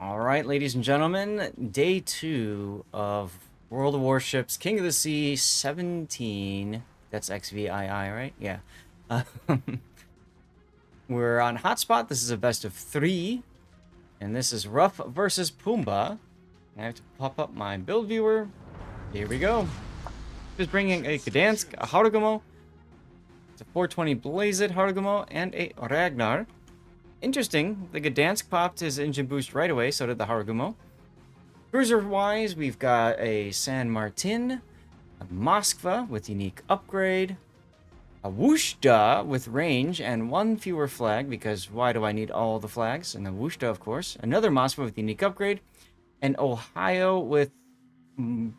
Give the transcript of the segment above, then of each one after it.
All right, ladies and gentlemen, day 2 of World of Warships, King of the Sea 17. That's Xvii, right? Yeah. Um, we're on hotspot. This is a best of 3, and this is Ruff versus Pumba. I have to pop up my build viewer. Here we go. Just bringing a Gdansk, a Harugumo, it's a 420 Blazed Harugumo, and a Ragnar. Interesting, the Gdansk popped his engine boost right away, so did the Harugumo. Cruiser-wise, we've got a San Martin, a Moskva with unique upgrade, a Wushta with range and 1 fewer flag, because why do I need all the flags? And the Wushta, of course. Another Moskva with unique upgrade, and Ohio with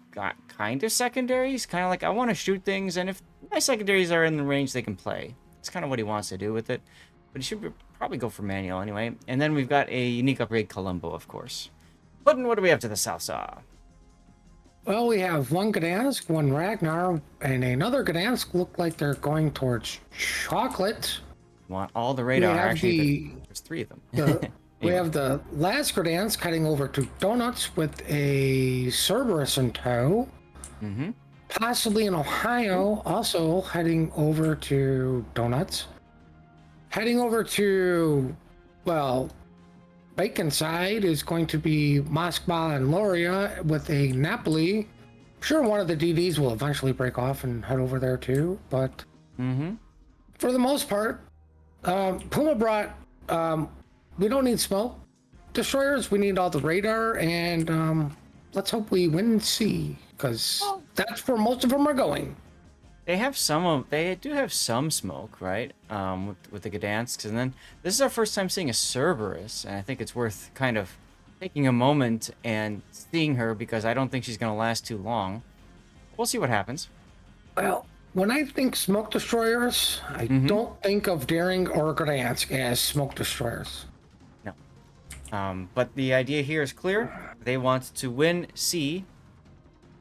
got kind of secondaries. Kind of like, I want to shoot things, and if my secondaries are in the range, they can play. It's kind of what he wants to do with it. But he should probably go for manual anyway. And then we've got a unique upgrade Colombo, of course. Puddin', what do we have to the south saw? Well, we have one Gdansk, one Ragnar, and another Gdansk look like they're going towards chocolate. Want all the radar. Actually, there's 3 of them. We Anyway. have the last Gdansk heading over to Donuts with a Cerberus in tow. Mm-hmm. Possibly in Ohio, also heading over to Donuts. Heading over to, well, Bacon side is going to be Moskva and Loria with a Napoli. Sure, one of the DDs will eventually break off and head over there too, but for the most part, Puma brought, we don't need smoke destroyers, we need all the radar, and let's hope we win C, because that's where most of them are going. They have they do have some smoke, right? With the Gdansks, and then this is our first time seeing a Cerberus, and I think it's worth kind of taking a moment and seeing her because I don't think she's gonna last too long. We'll see what happens. Well, when I think smoke destroyers, I don't think of Daring or Gdansk as smoke destroyers. No. But the idea here is clear. They want to win C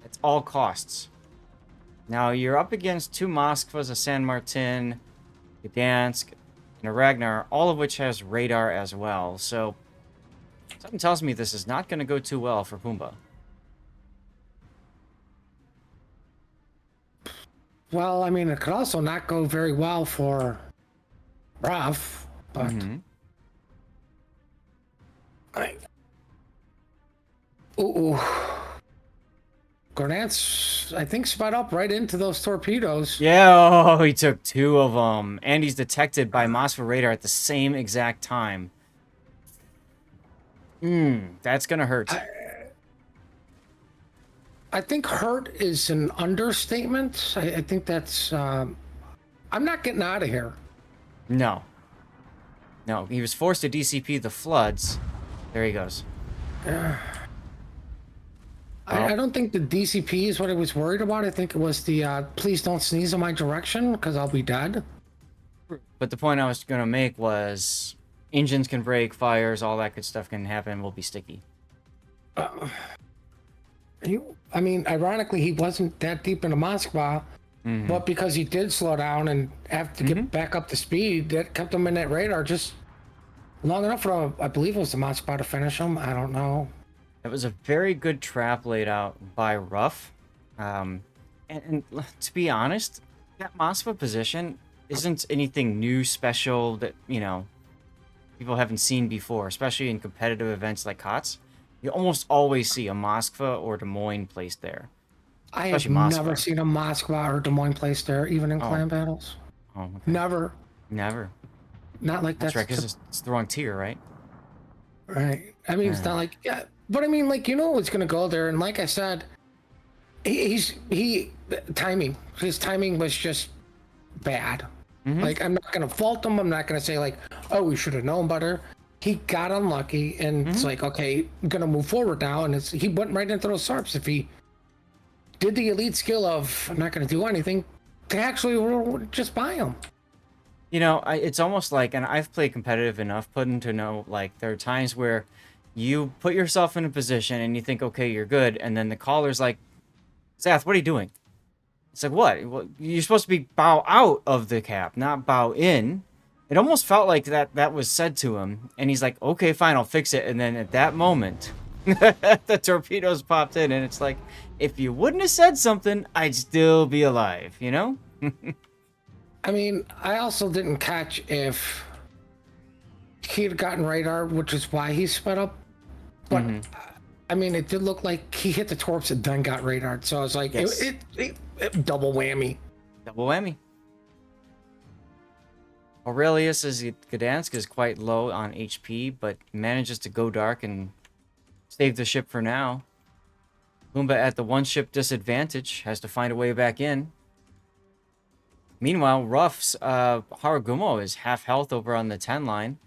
at all costs. Now, you're up against 2 Moskvas, a San Martin, Gdansk, and a Ragnar, all of which has radar as well. So, something tells me this is not going to go too well for Pumba. Well, I mean, it could also not go very well for Ruff, but ooh. Gdansk, I think, sped up right into those torpedoes. Yeah, oh, he took 2 of them. And he's detected by Moskva radar at the same exact time. That's going to hurt. I think hurt is an understatement. I think that's... I'm not getting out of here. No. No, he was forced to DCP the floods. There he goes. I don't think the DCP is what I was worried about. I think it was the please don't sneeze in my direction because I'll be dead. But the point I was going to make was engines can break, fires, all that good stuff can happen, will be sticky. I mean, ironically, he wasn't that deep into Moskva, but because he did slow down and have to get back up to speed, that kept him in that radar just long enough for, I believe it was the Moskva to finish him. I don't know. It was a very good trap laid out by Ruff. And to be honest, that Moskva position isn't anything new, special that, people haven't seen before, especially in competitive events like COTS. You almost always see a Moskva or Des Moines placed there. I have never seen a Moskva or Des Moines placed there, even in clan battles. Oh, okay. Never. Not like that's right, because it's the wrong tier, right? Right. I mean, it's not like, yeah, but I mean, like, it's going to go there. And like I said, timing. His timing was just bad. Like, I'm not going to fault him. I'm not going to say, like, oh, we should have known better. He got unlucky, and it's like, okay, I'm going to move forward now. And he went right into those SARPs. If he did the elite skill of, I'm not going to do anything, they actually just buy him. It's almost like, and I've played competitive enough, Puddin', to know, like, there are times where you put yourself in a position and you think, okay, you're good, and then the caller's like, Zath, what are you doing? It's like, what? Well, you're supposed to be bow out of the cap, not bow in. It almost felt like that was said to him, and he's like, "Okay, fine, I'll fix it." And then at that moment, the torpedoes popped in, and it's like, if you wouldn't have said something, I'd still be alive, you know? I mean, I also didn't catch if he had gotten radar, which is why he sped up. But I mean, it did look like he hit the torps and then got radar. So I was like, Yes. it double whammy. Double whammy. Aurelius is Gdansk is quite low on HP, but manages to go dark and save the ship for now. Pumba at the one ship disadvantage has to find a way back in. Meanwhile, Ruff's Haragumo is half health over on the 10 line.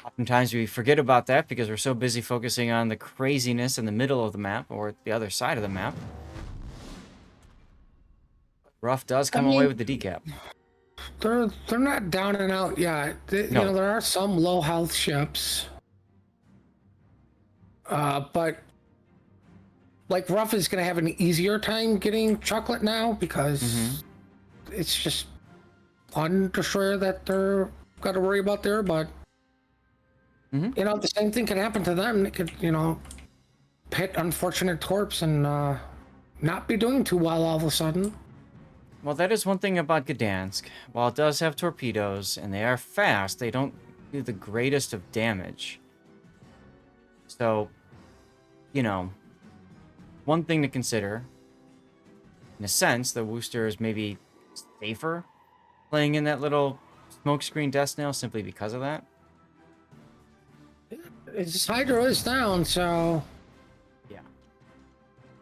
Oftentimes we forget about that because we're so busy focusing on the craziness in the middle of the map or the other side of the map. Ruff does come away with the decap. They're not down and out yet. No. You know, there are some low health ships. But like Ruff is gonna have an easier time getting chocolate now because it's just one destroyer that they're got to worry about there. But you know, the same thing can happen to them. It could, you know, hit unfortunate torps and not be doing too well all of a sudden. Well, that is one thing about Gdansk. While it does have torpedoes and they are fast, they don't do the greatest of damage. So, you know, one thing to consider, in a sense, the Worcester is maybe safer playing in that little smokescreen death snail simply because of that. It's Hydro is down, so Yeah.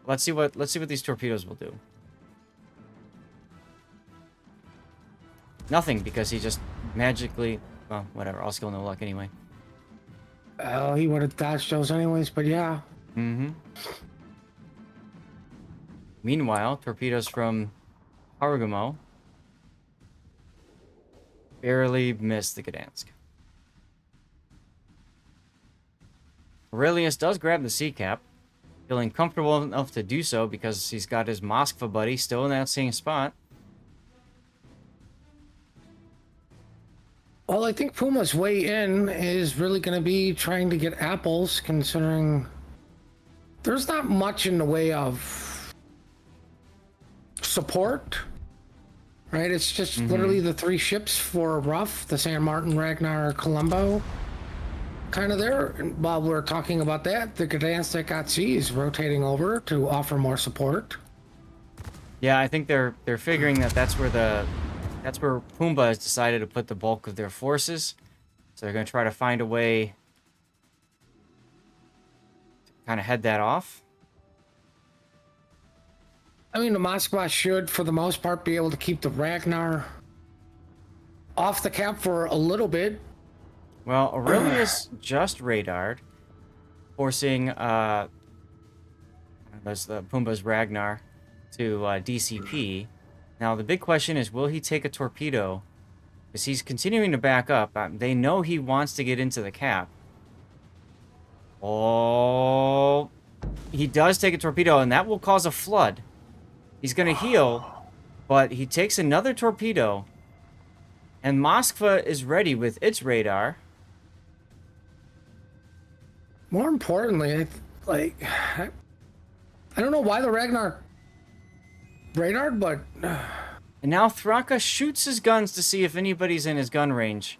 Let's see what these torpedoes will do. Nothing, because he just magically, well, whatever, all skill, no luck anyway. he would have dodged those anyways. But yeah, Meanwhile, torpedoes from Haragumo barely missed the Gdansk. Aurelius does grab the sea cap, feeling comfortable enough to do so because he's got his Moskva buddy still in that same spot. well, I think Puma's way in is really going to be trying to get apples, considering there's not much in the way of support, right? It's just literally the three ships for Ruff, the San Martin, Ragnar, Colombo, kind of there. And while we're talking about that, the Gdansk that got Xvii is rotating over to offer more support. Yeah, I think they're figuring that that's where Pumba has decided to put the bulk of their forces. So they're going to try to find a way to kind of head that off. I mean, the Moskva should, for the most part, be able to keep the Ragnar off the cap for a little bit. Well, Aurelius just radared, forcing Pumba's Ragnar to DCP. Now, the big question is, will he take a torpedo? Because he's continuing to back up. They know he wants to get into the cap. Oh, he does take a torpedo, and that will cause a flood. He's going to heal, but he takes another torpedo, and Moskva is ready with its radar. More importantly, I don't know why the Ragnar radared, but And now Thraka shoots his guns to see if anybody's in his gun range.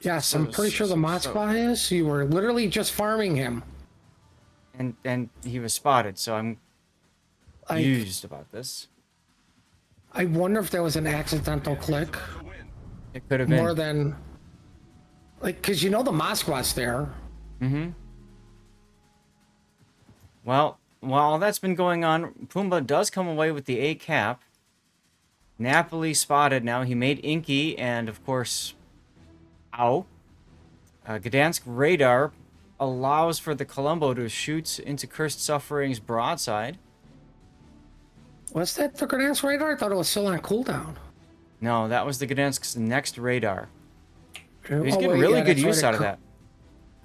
yes, I'm pretty sure the Moskva is. You were literally just farming him. And he was spotted, so I'm confused about this. I wonder if that was an accidental click. It could have been. More than... like, because you know the Moskva's there. Well, while that's been going on, Pumba does come away with the A cap. Napoli spotted now. He made Inky, and of course, Gdansk radar allows for the Colombo to shoot into Cursed Suffering's broadside. Was that the Gdansk radar? I thought it was still on cooldown. No, that was the Gdansk's next radar. He's Oh, getting wait, really yeah, good that's use right, out of that.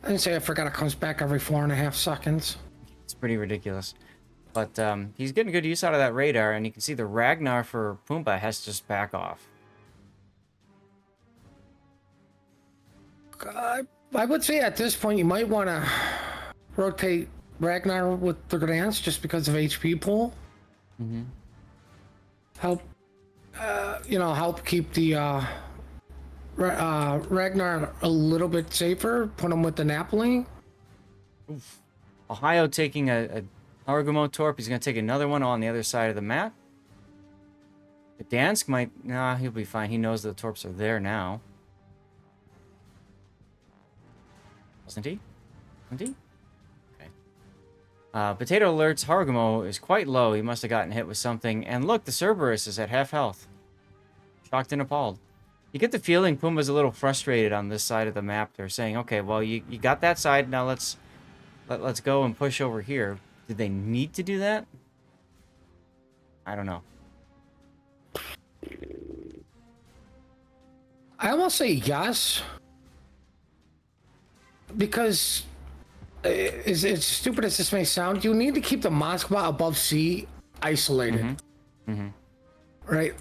I didn't say I forgot it comes back every 4.5 seconds. It's pretty ridiculous. But he's getting good use out of that radar, and you can see the Ragnar for Pumba has to just back off. I would say at this point you might want to rotate Ragnar with the Gdansk just because of HP pool. Mm-hmm. Help, help keep the Ragnar a little bit safer. Put him with the Napoli. Oof. Ohio taking a Argumo Torp. He's going to take another one on the other side of the map. Gdansk might... Nah, he'll be fine. He knows the Torps are there now. Wasn't he? Wasn't he? Okay. Potato alerts. Harugumo is quite low. He must have gotten hit with something. And look, the Cerberus is at half health. Shocked and appalled. You get the feeling Pumba's a little frustrated on this side of the map. They're saying, okay, well, you got that side. Now let's go and push over here. Did they need to do that? I don't know. I almost say yes. Because, as stupid as this may sound, you need to keep the Moskva above sea isolated. Mm-hmm. Mm-hmm. Right?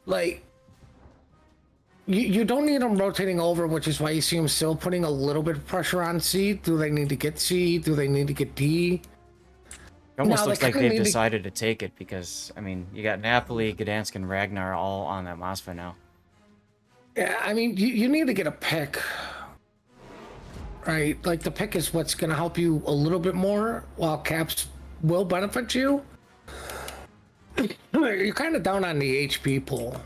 Like, you don't need them rotating over, which is why you see them still putting a little bit of pressure on C. Do they need to get C? Do they need to get D? It almost looks like they've decided to take it because, I mean, you got Napoli, Gdansk, and Ragnar all on that Moskva now. Yeah, I mean, you need to get a pick. Right? Like, the pick is what's going to help you a little bit more, while caps will benefit you. You're kind of down on the HP pool.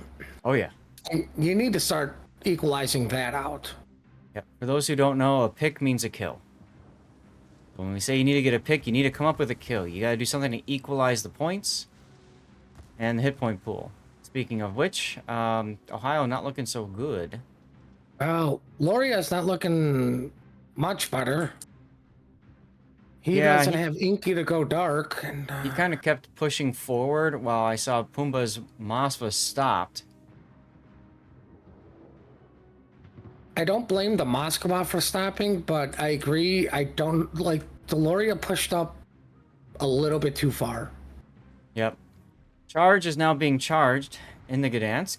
Oh, yeah. You need to start equalizing that out. Yep. For those who don't know, a pick means a kill. When we say you need to get a pick, you need to come up with a kill. You got to do something to equalize the points and the hit point pool. Speaking of which, Ohio not looking so good. Well, Loria's not looking much better. He doesn't have Inky to go dark. And, he kind of kept pushing forward while I saw Pumba's Moskva stopped. I don't blame the Moskva for stopping, but I agree. I don't like the Loria pushed up a little bit too far. Yep. Charge is now being charged in the Gdansk.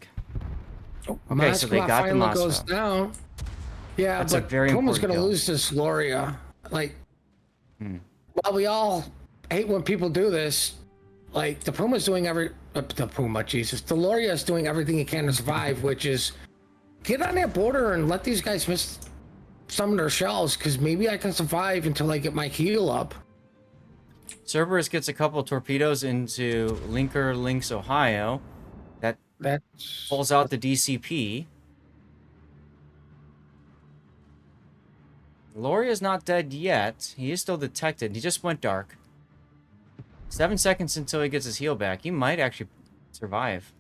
Okay, Moskva so they got the Moskva. Goes down. Yeah, that's but a very Puma's important gonna lose this Loria. Like, while we all hate when people do this, like the Puma's doing the Loria is doing everything he can to survive, which is get on that border and let these guys miss some of their shells, because maybe I can survive until I get my heal up. Cerberus gets a couple torpedoes into Links, Ohio. That pulls out the DCP. Loria's not dead yet. He is still detected. He just went dark. 7 seconds until he gets his heal back. He might actually survive.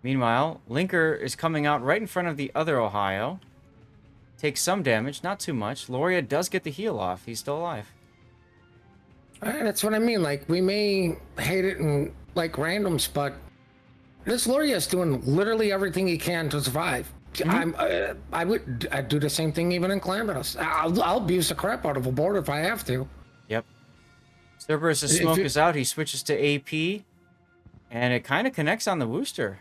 Meanwhile, Linker is coming out right in front of the other Ohio. Takes some damage, not too much. Loria does get the heal off. He's still alive. That's what I mean. Like, we may hate it in, like, randoms, but this Loria is doing literally everything he can to survive. I'd do the same thing even in Calamitous. I'll abuse the crap out of a board if I have to. Yep. Cerberus' smoke is out. He switches to AP. And it kind of connects on the Wooster.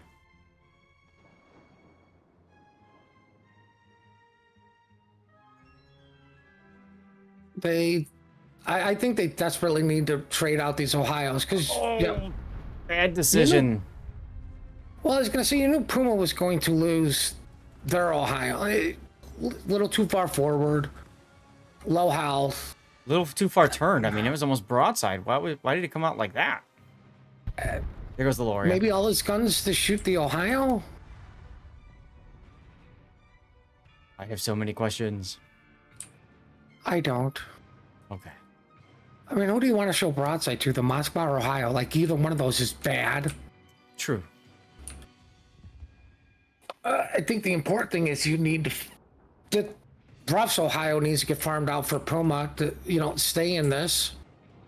I think they desperately need to trade out these Ohios because bad decision. Well, I was gonna say, you knew Puma was going to lose their Ohio. A little too far forward, low health. A little too far turned. I mean, it was almost broadside. Why did it come out like that? There goes the Loria. Maybe all his guns to shoot the Ohio? I have so many questions. I don't. Okay. I mean, who do you want to show broadside to? The Moskva or Ohio? Like, either one of those is bad. True. I think the important thing is you need to... Ruff's Ohio needs to get farmed out for Puma to, stay in this.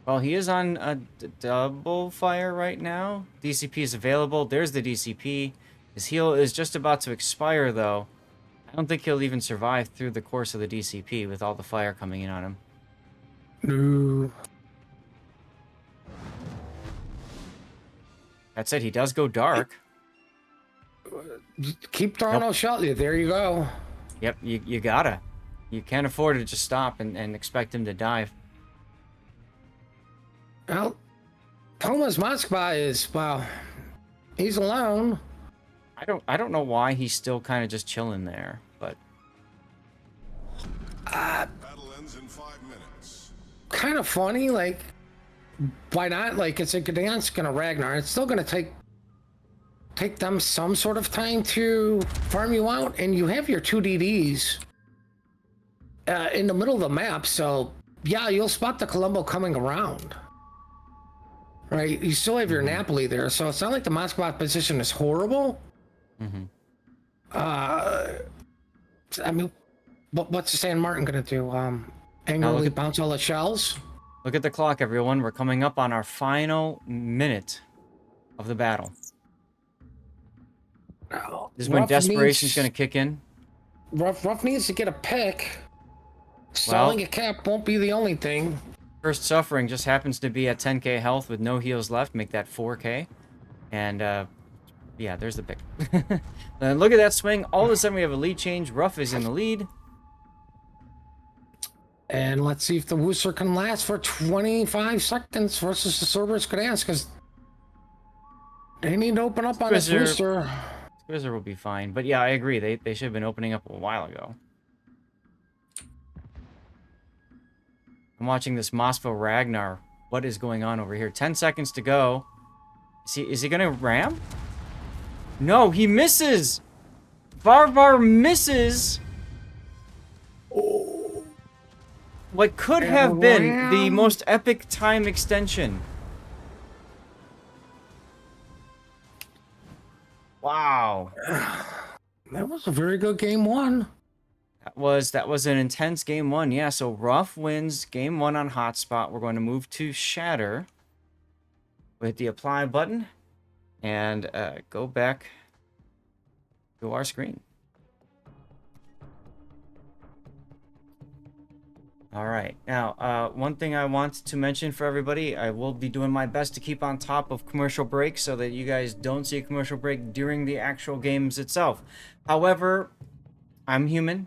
Well, he is on a double fire right now. DCP is available. There's the DCP. His heal is just about to expire, though. I don't think he'll even survive through the course of the DCP with all the fire coming in on him. No. That said, he does go dark. Keep throwing Nope. those shells. There you go. Yep, you gotta. You can't afford to just stop and expect him to dive. Well, Puma's Moskva is, well, he's alone. I don't know why he's still kind of just chilling there, but Battle ends in 5 minutes. Kind of funny, like, why not? Like, it's a Gdansk and a Ragnar. It's still going to take them some sort of time to farm you out, and you have your 2 DDs in the middle of the map, so yeah, you'll spot the Colombo coming around. Right? You still have your Napoli there, so it's not like the Moskva position is horrible. I mean, what's the San Martin going to do? Angrily bounce all the shells? look at the clock, everyone. We're coming up on our final minute of the battle. This is when desperation's going to kick in. Ruff needs to get a pick. Stalling a cap won't be the only thing. First Suffering just happens to be at 10k health with no heals left. Make that 4k. And, yeah, there's the pick. Then look at that swing. All of a sudden we have a lead change. Ruff is in the lead. And let's see if the Wooster can last for 25 seconds versus the Cerberus Gdansk, because they need to open up on this Wooster. Squizzer will be fine. But yeah, I agree. They should have been opening up a while ago. I'm watching this Moskva Ragnar. What is going on over here? 10 seconds to go. Is he gonna ram? No, he misses! Varvar misses! What could have been the most epic time extension. Wow. That was a very good game 1. That was an intense game 1. Yeah, so Ruff wins game 1 on Hotspot. We're going to move to Shatter. We'll hit the apply button and go back to our screen. All right. Now, one thing I want to mention for everybody, I will be doing my best to keep on top of commercial breaks so that you guys don't see a commercial break during the actual games itself. However, I'm human.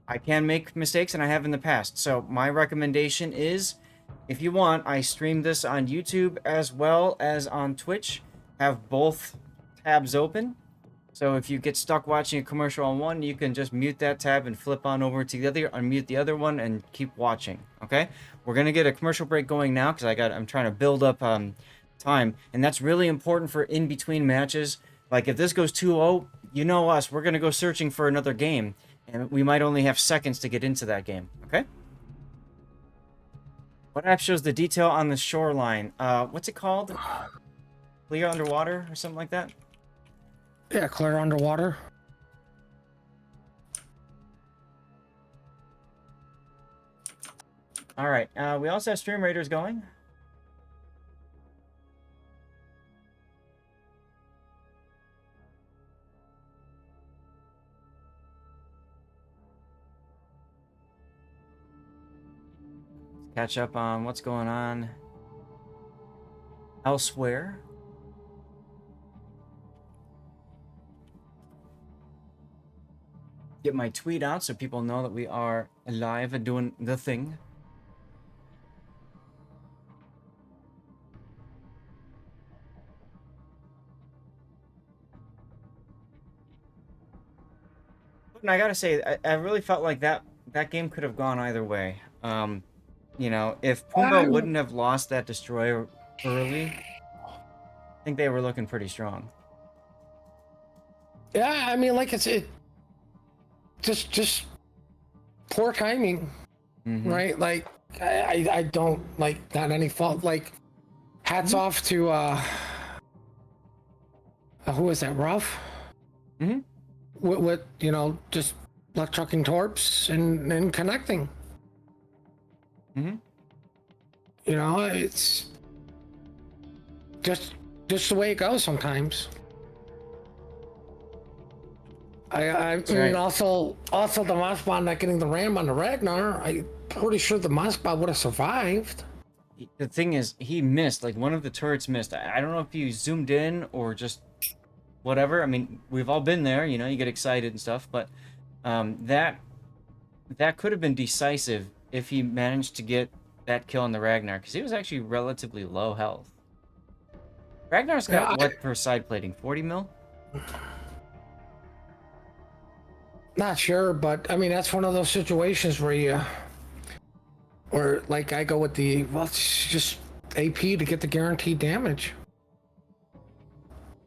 I can make mistakes, and I have in the past. So my recommendation is, if you want, I stream this on YouTube as well as on Twitch. Have both tabs open. So if you get stuck watching a commercial on one, you can just mute that tab and flip on over to the other, unmute the other one, and keep watching. Okay? We're gonna get a commercial break going now because I'm trying to build up time, and that's really important for in between matches. Like if this goes 2-0, you know us, we're gonna go searching for another game, and we might only have seconds to get into that game. Okay? What app shows the detail on the shoreline? What's it called? Clear Underwater or something like that? Yeah, Clear Underwater. All right. We also have Stream Raiders going. Catch up on what's going on elsewhere. Get my tweet out so people know that we are live and doing the thing. And I gotta say, I really felt like that game could have gone either way. You know, if Pumba wouldn't have lost that destroyer early, I think they were looking pretty strong. Yeah, I mean, like it just poor timing, right? Like I don't like not any fault. Like hats off to who was that? Ruff. With you know, just left trucking torps and connecting. You know, it's just the way it goes sometimes. I mean, right. also the Moskva not getting the ram on the Ragnar. I'm pretty sure the Moskva would have survived. The thing is, he missed. Like, one of the turrets missed. I don't know if he zoomed in or just whatever. I mean, we've all been there, you know, you get excited and stuff, but that could have been decisive if he managed to get that kill on the Ragnar, because he was actually relatively low health. Ragnar's got Yeah, what per side plating? 40 mil? not sure, but I mean that's one of those situations where or like I go with it's just AP to get the guaranteed damage,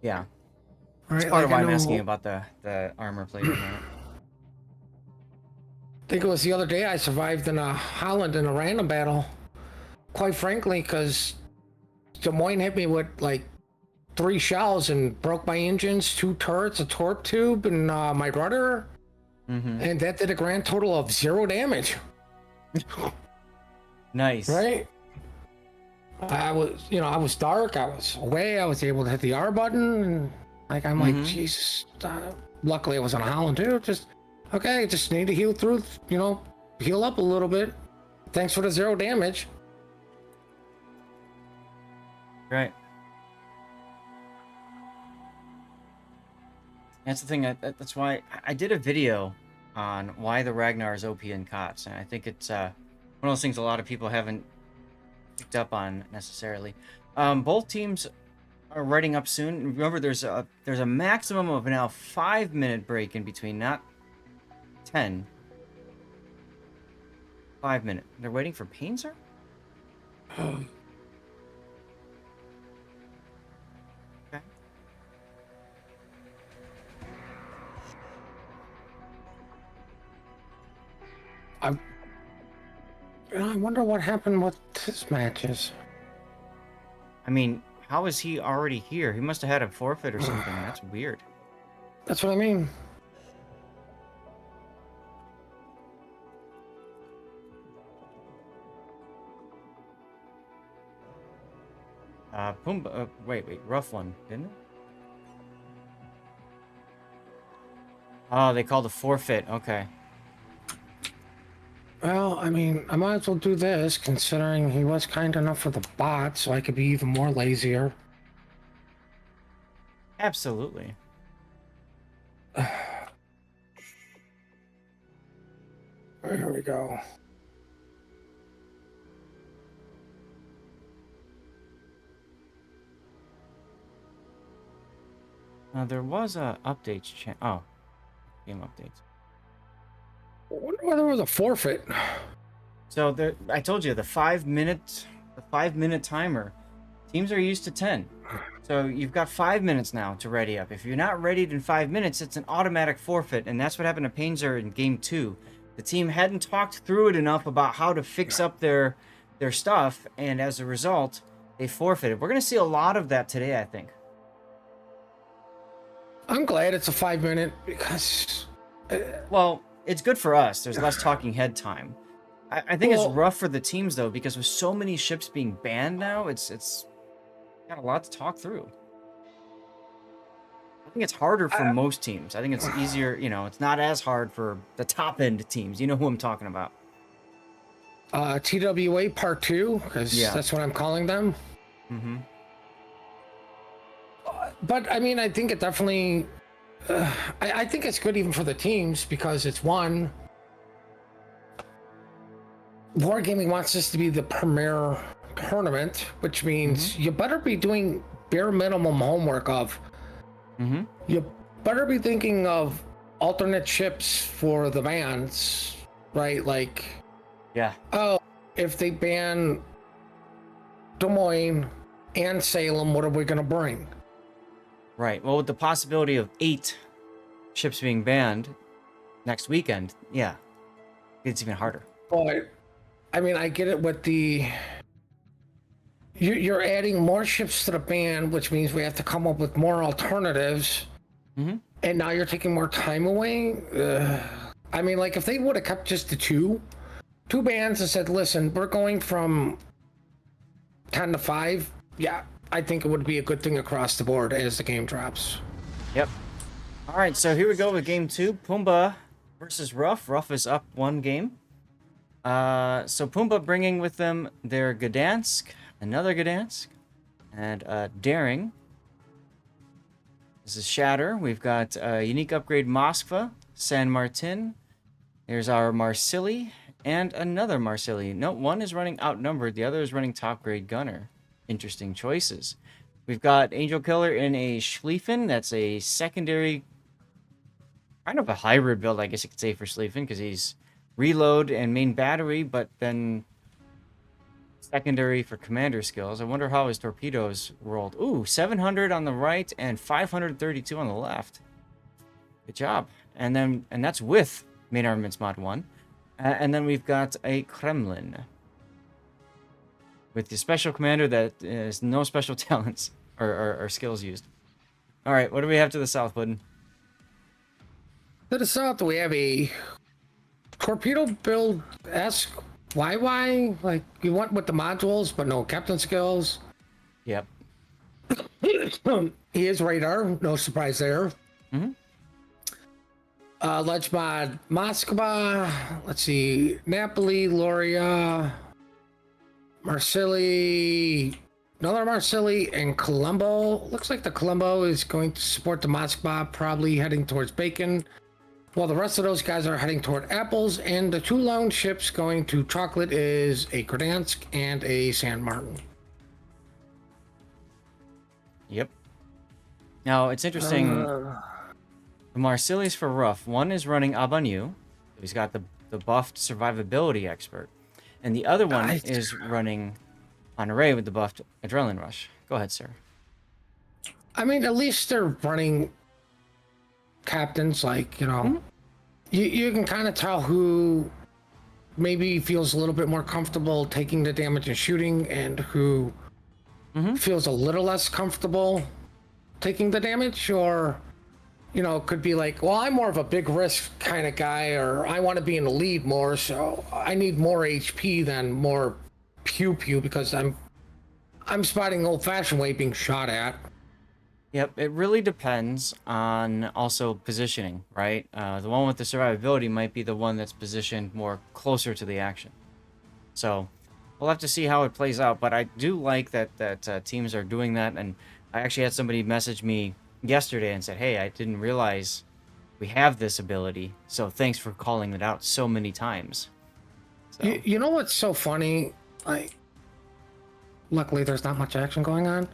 Yeah. That's right? part of Like I why I'm asking know, about the armor plating on it. I think it was the other day I survived in a Holland in a random battle. Quite frankly, because Des Moines hit me with like 3 shells and broke my engines, 2 turrets, a torp tube, and my rudder, Mm-hmm. and that did a grand total of 0 damage. Nice. Right? I was dark. I was away. I was able to hit the R button, and like I'm like, Mm-hmm. Jesus. Luckily, I was on a Holland too. Just okay. Just need to heal through. Heal up a little bit. Thanks for the 0 damage. Right. That's the thing. That's why I did a video on why the Ragnar is OP in COTS, and I think it's one of those things a lot of people haven't picked up on necessarily. Both teams are writing up soon. Remember, there's a maximum of now 5 minute break in between, not 10. 5 minute. They're waiting for Painzer? Okay. I I wonder what happened with his matches. I mean, how is he already here? He must have had a forfeit or something. That's weird. That's what I mean. Pumba. Wait. Rough one, didn't it? Oh, they called a forfeit. Okay. Well, I mean, I might as well do this, considering he was kind enough for the bot, so I could be even more lazier. Absolutely. Here we go. There was a updates Oh, game updates. I wonder whether it was a forfeit. So I told you the 5 minute timer. Teams are used to 10. So you've got 5 minutes now to ready up. If you're not readied in 5 minutes, it's an automatic forfeit, and that's what happened to Painzer in game 2. The team hadn't talked through it enough about how to fix up their stuff, and as a result, they forfeited. We're gonna see a lot of that today, I think. I'm glad it's a 5 minute because, Well, it's good for us. There's less talking head time. I think it's Well- rough for the teams though, because with so many ships being banned now, it's got a lot to talk through. I think it's harder for most teams. I think it's easier, it's not as hard for the top end teams. You know who I'm talking about. TWA Part 2, because Yeah. that's what I'm calling them. Mm-hmm. But I mean, I think it definitely. I think it's good even for the teams because it's one. Wargaming wants this to be the premier tournament, which means you better be doing bare minimum homework of. Mm-hmm. You better be thinking of alternate ships for the bans, right? Like, Yeah. oh, if they ban Des Moines and Salem, what are we going to bring? Right. Well, with the possibility of 8 ships being banned next weekend, yeah, it's even harder. But I mean, I get it with you're adding more ships to the ban, which means we have to come up with more alternatives. Mm-hmm. And now you're taking more time away. I mean, like if they would have kept just the two bans and said, listen, we're going from 10 to 5. Yeah, I think it would be a good thing across the board as the game drops. Yep. All right, so here we go with game 2. Pumba versus Ruff. Ruff is up 1 game. So Pumba bringing with them their Gdansk, another Gdansk, and Daring. This is Shatter. We've got unique upgrade Moskva, San Martin. There's our Marsili and another Marsili. No, one is running outnumbered. The other is running top grade gunner. Interesting choices. We've got Angel Killer in a Schlieffen. That's a secondary, kind of a hybrid build, I guess you could say, for Schlieffen, because he's reload and main battery, but then secondary for commander skills. I wonder how his torpedoes rolled. Ooh, 700 on the right and 532 on the left. Good job. And that's with main armaments mod 1. And then we've got a Kremlin with the special commander that is no special talents or skills used. All right, what do we have to the south, Puddin? To the south, we have a torpedo build-esque YY. Like, you went with the modules, but no captain skills. Yep. He is radar, no surprise there. Mm-hmm. Ledge mod Moskva. Let's see, Napoli, Loria, Marsili, another Marsili, and Colombo. Looks like the Colombo is going to support the Moskva, probably heading towards Bacon, while the rest of those guys are heading toward Apples, and the two lone ships going to Chocolate is a Gdansk and a San Martin. Yep. Now, it's interesting. The Marsilis for rough. One is running Abanu. He's got the buffed survivability expert. And the other one is running Honore with the buffed adrenaline rush. Go ahead, sir. I mean, at least they're running captains, like, you know, you can kind of tell who maybe feels a little bit more comfortable taking the damage and shooting, and who feels a little less comfortable taking the damage, or, you know, could be like, well, I'm more of a big risk kind of guy, or I want to be in the lead more, so I need more HP than more pew pew, because I'm spotting old-fashioned way being shot at. Yep, it really depends on also positioning, right? The one with the survivability might be the one that's positioned more closer to the action. So we'll have to see how it plays out, but I do like that teams are doing that. And I actually had somebody message me yesterday and said, hey, I didn't realize we have this ability, so thanks for calling it out so many times. So. You know what's so funny? Like, luckily there's not much action going on.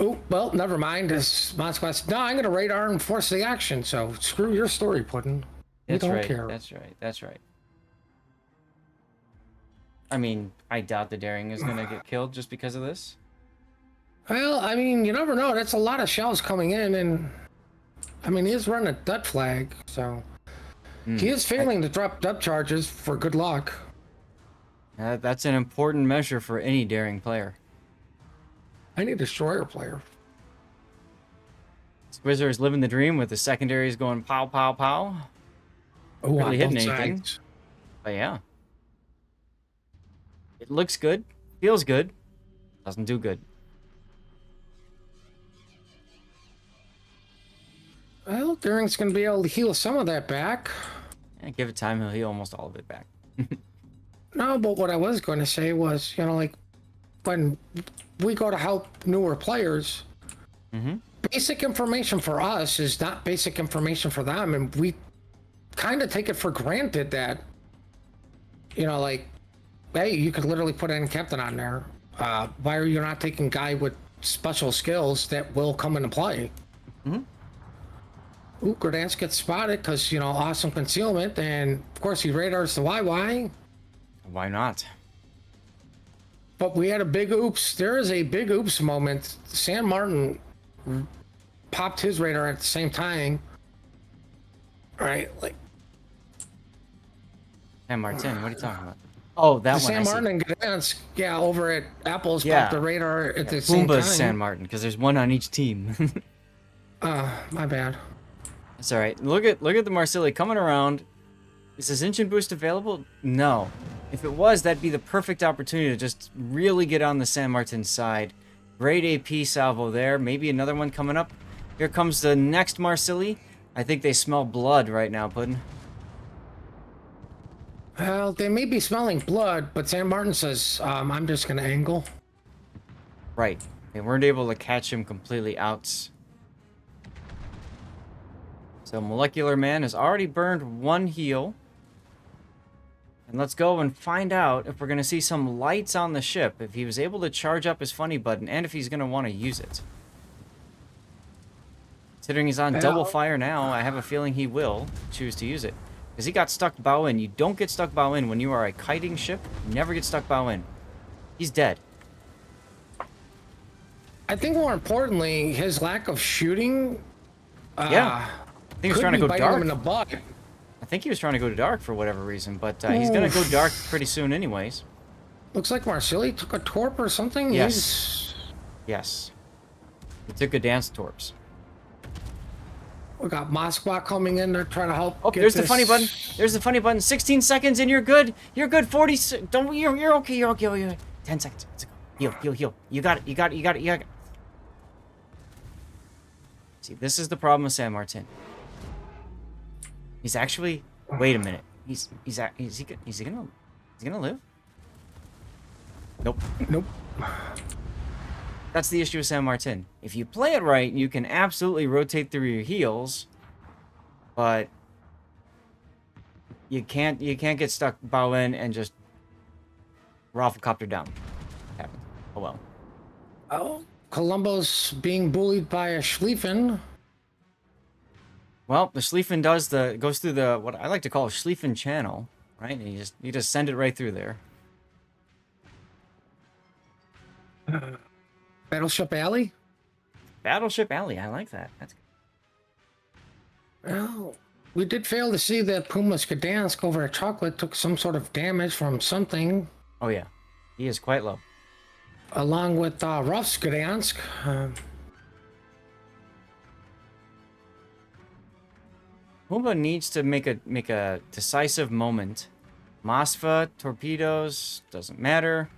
Oh, well, never mind. This Moskva said, no, I'm going to radar and force the action, so screw your story, Puddin'. We don't care. That's right. That's right. I mean, I doubt the Daring is going to get killed just because of this. Well, I mean, you never know. That's a lot of shells coming in, and I mean, he is running a dud flag, so he is failing to drop dub charges for good luck. That's an important measure for any Daring player. I need a destroyer player. Squizzer is living the dream with the secondaries going pow, pow, pow. Oh, Really hitting both anything. sides. But yeah. It looks good. Feels good. Doesn't do good. Well, Daring's going to be able to heal some of that back. Yeah, give it time, he'll heal almost all of it back. No, but what I was going to say was, you know, like, when we go to help newer players, basic information for us is not basic information for them, and we kind of take it for granted that, you know, like, hey, you could literally put any captain on there. Why are you not taking guy with special skills that will come into play? Ooh, Gdansk gets spotted because, you know, awesome concealment, and of course he radars the YY. Why not? But we had a big oops. There is a big oops moment. San Martin popped his radar at the same time. Right, like. San Martin, what are you talking about? Oh, that one. San Martin and Gdansk, yeah, over at Apple's Yeah. popped the radar at the same Pumba's time. San Martin, because there's one on each team. My bad. It's all right. Look at the Marsili coming around. Is this engine boost available? No. If it was, that'd be the perfect opportunity to just really get on the San Martin side. Great AP salvo there. Maybe another one coming up. Here comes the next Marsili. I think they smell blood right now, Puddin'. Well, they may be smelling blood, but San Martin says, I'm just going to angle. Right. They weren't able to catch him completely out So Molecular Man has already burned 1 heal. And let's go and find out if we're going to see some lights on the ship, if he was able to charge up his funny button, and if he's going to want to use it. Considering he's on double fire now, I have a feeling he will choose to use it. Because he got stuck bow in. You don't get stuck bow in when you are a kiting ship. You never get stuck bow in. He's dead. I think more importantly, his lack of shooting. Yeah. I think he was trying to go biting dark. him in the butt. I think he was trying to go dark for whatever reason, but he's going to go dark pretty soon anyways. Looks like Marsili took a torp or something. Yes. Yes. He took a dance torps. We got Moskva coming in there trying to help. Oh, there's the funny button. There's the funny button. 16 seconds and you're good. You're good. 40. Don't. You're okay. You're okay. You're okay. 10 seconds. Let's go. Heal. Heal. Heal. You got it. You got it. You got it. You got it. See, this is the problem with San Martin. He's actually. Wait a minute. Is he gonna live? Nope. Nope. That's the issue with San Martin. If you play it right, you can absolutely rotate through your heals, but you can't get stuck bow in and just rafflecopter down. Happened. Oh well. Oh, Columbo's being bullied by a Schlieffen. Well, the Schlieffen goes through the what I like to call a Schlieffen channel, right? And you just send it right through there. Battleship Alley? Battleship Alley, I like that. That's good. Well, we did fail to see that Puma's Gdansk over at Chocolate took some sort of damage from something. Oh yeah, he is quite low. Along with Ruff's Gdansk. Pumba needs to make a decisive moment. Moskva, torpedoes, doesn't matter.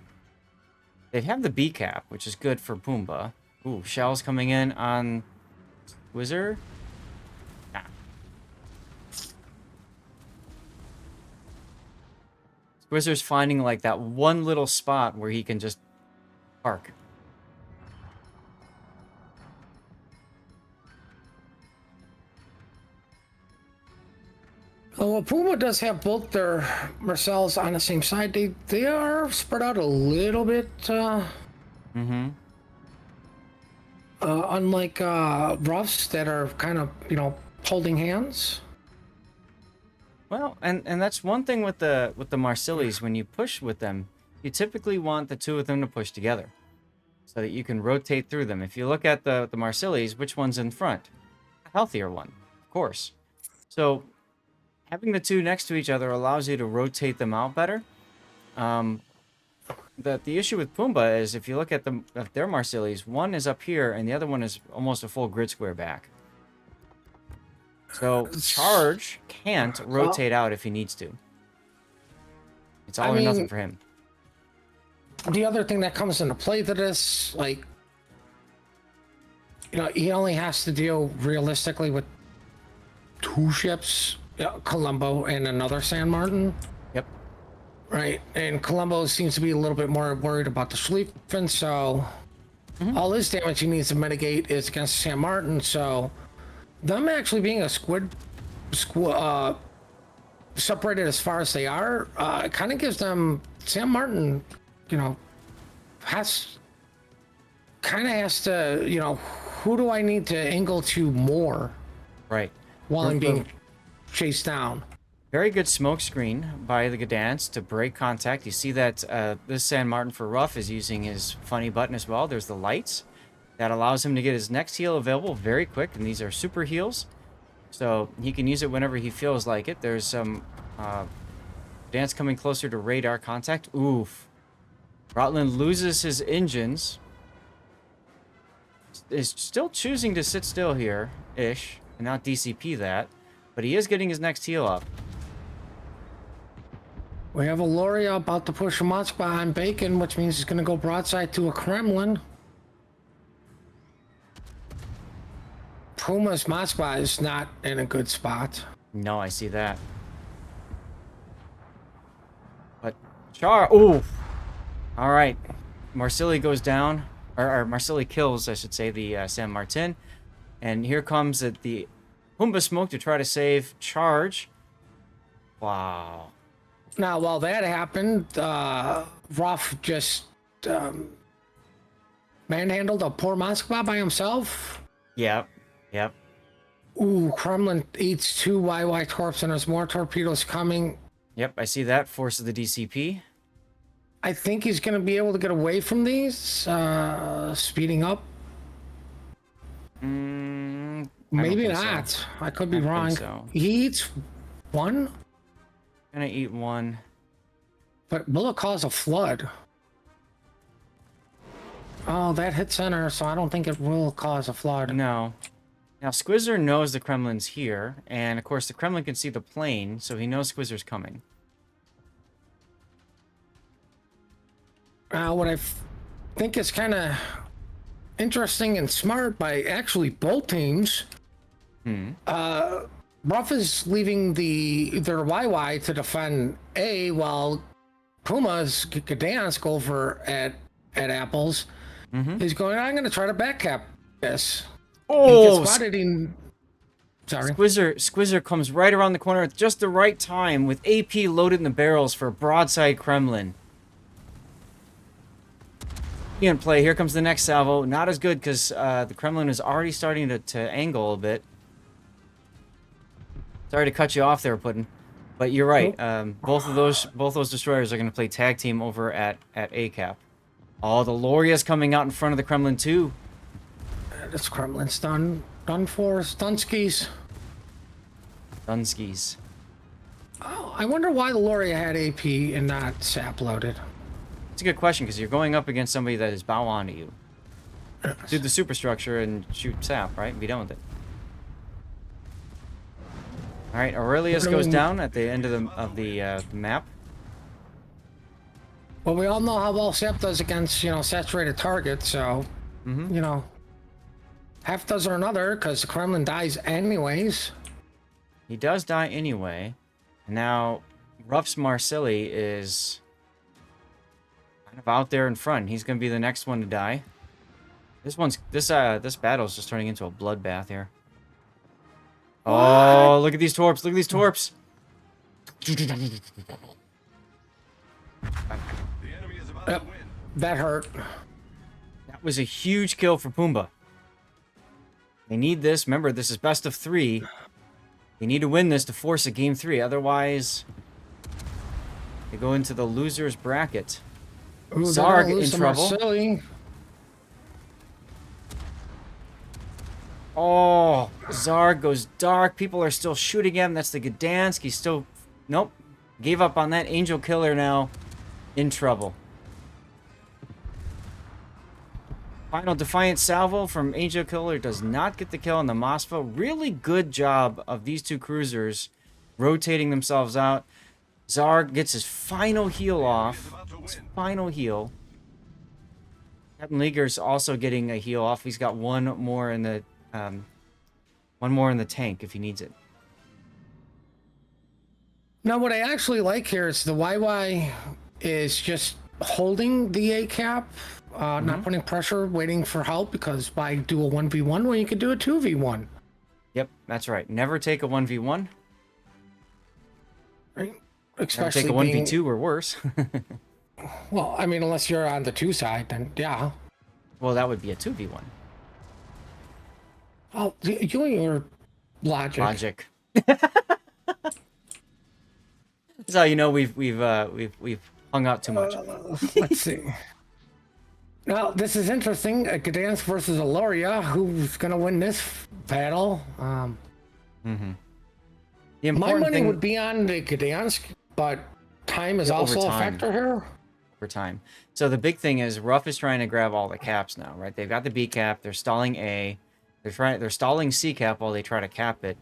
They have the B cap, which is good for Pumba. Ooh, shells coming in on Wizard. Nah. Wizard's finding like that one little spot where he can just park. Oh, well, Puma does have both their Marcels on the same side. They are spread out a little bit. Unlike Ruffs that are kind of, holding hands. Well, and that's one thing with the Marsilis. When you push with them, you typically want the two of them to push together, so that you can rotate through them. If you look at the Marsilis, which one's in front? A healthier one, of course. So having the two next to each other allows you to rotate them out better. The issue with Pumba is if you look at their Marsilis, one is up here and the other one is almost a full grid square back. So Charge can't rotate out if he needs to. It's all or nothing for him. The other thing that comes into play to this, he only has to deal realistically with 2 ships. Colombo and another San Martin. Yep. Right, and Colombo seems to be a little bit more worried about the Schlieffen, so all his damage he needs to mitigate is against San Martin, so them actually being a separated as far as they are, it kind of gives them San Martin, has to, who do I need to angle to more? Right. While I'm being chased down. Very good smoke screen by the Gdansk to break contact. You see that this San Martin for Ruff is using his funny button as well. There's the lights. That allows him to get his next heal available very quick, and these are super heals. So he can use it whenever he feels like it. There's some Gdansk coming closer to radar contact. Oof. Rotland loses his engines. Is still choosing to sit still here-ish, and not DCP that. But he is getting his next heal up. We have a Loria about to push a Moskva on Bacon, which means he's going to go broadside to a Kremlin. Puma's Moskva is not in a good spot. No, I see that. But Char, ooh. All right. Marsili goes down, or Marsili kills, I should say, the San Martin. And here comes the Pumba smoke to try to save charge. Wow. Now, while that happened, Ruff just manhandled a poor Moskva by himself. Yep. Yep. Ooh, Kremlin eats 2 YY torps and there's more torpedoes coming. Yep, I see that. Forces the DCP. I think he's going to be able to get away from these, speeding up. Maybe not. So. I could be wrong. So. He eats 1? Gonna eat 1. But will it cause a flood? Oh, that hit center, so I don't think it will cause a flood. No. Now, Squizzer knows the Kremlin's here, and of course the Kremlin can see the plane, so he knows Squizzer's coming. What I think is kind of interesting and smart by actually both teams, Ruff is leaving their YY to defend A, while Puma's Gdansk over at Apples is going, I'm going to try to backcap this. Oh! He gets spotted in... Sorry. Squizzer comes right around the corner at just the right time with AP loaded in the barrels for a broadside Kremlin. In play, here comes the next salvo. Not as good because the Kremlin is already starting to angle a bit. Sorry to cut you off there, Puddin'. But you're right. Both those destroyers are going to play tag team over at ACAP. Oh, the Loria's coming out in front of the Kremlin too. This Kremlin's done for. Dunskies. Dunskies. Oh, I wonder why the Loria had AP and not SAP loaded. It's a good question because you're going up against somebody that is bow on to you. Do the superstructure and shoot sap, right? And be done with it. All right, Aurelius goes down at the end of the map. Well, we all know how well SAP does against, saturated targets, so, half does or another, because the Kremlin dies anyways. He does die anyway. And now, Ruff's Marsilli is kind of out there in front. He's going to be the next one to die. This battle is just turning into a bloodbath here. What? Oh, look at these torps. Look at these torps. Yep, that hurt. That was a huge kill for Pumba. They need this. Remember, this is best of 3. They need to win this to force a game 3. Otherwise, they go into the loser's bracket. Ooh, Zarg in trouble. Silly. Oh, Zarg goes dark. People are still shooting him. That's the Gdansk. He's still... Nope. Gave up on that. Angel Killer now in trouble. Final Defiant Salvo from Angel Killer does not get the kill on the Moskva. Really good job of these two cruisers rotating themselves out. Zarg gets his final heal off. His final heal. Captain Leaguer's also getting a heal off. He's got one more in the tank if he needs it. Now, what I actually like here is the YY is just holding the A cap, not putting pressure, waiting for help, because why do a 1v1 when you could do a 2v1? Yep, that's right. Never take a 1v1. Right? Never Especially take a 1v2 or worse. Well, I mean, unless you're on the 2 side, then yeah. Well, that would be a 2v1. Oh, you and your logic. That's how you know we've hung out too much. Let's see. Now, this is interesting. Gdansk versus Aloria. Who's going to win this battle? The My important money thing would be on the Gdansk, but time is also a time. factor here. For time. So the big thing is Ruff is trying to grab all the caps now, right? They've got the B cap. They're stalling A. They're stalling C cap while they try to cap it.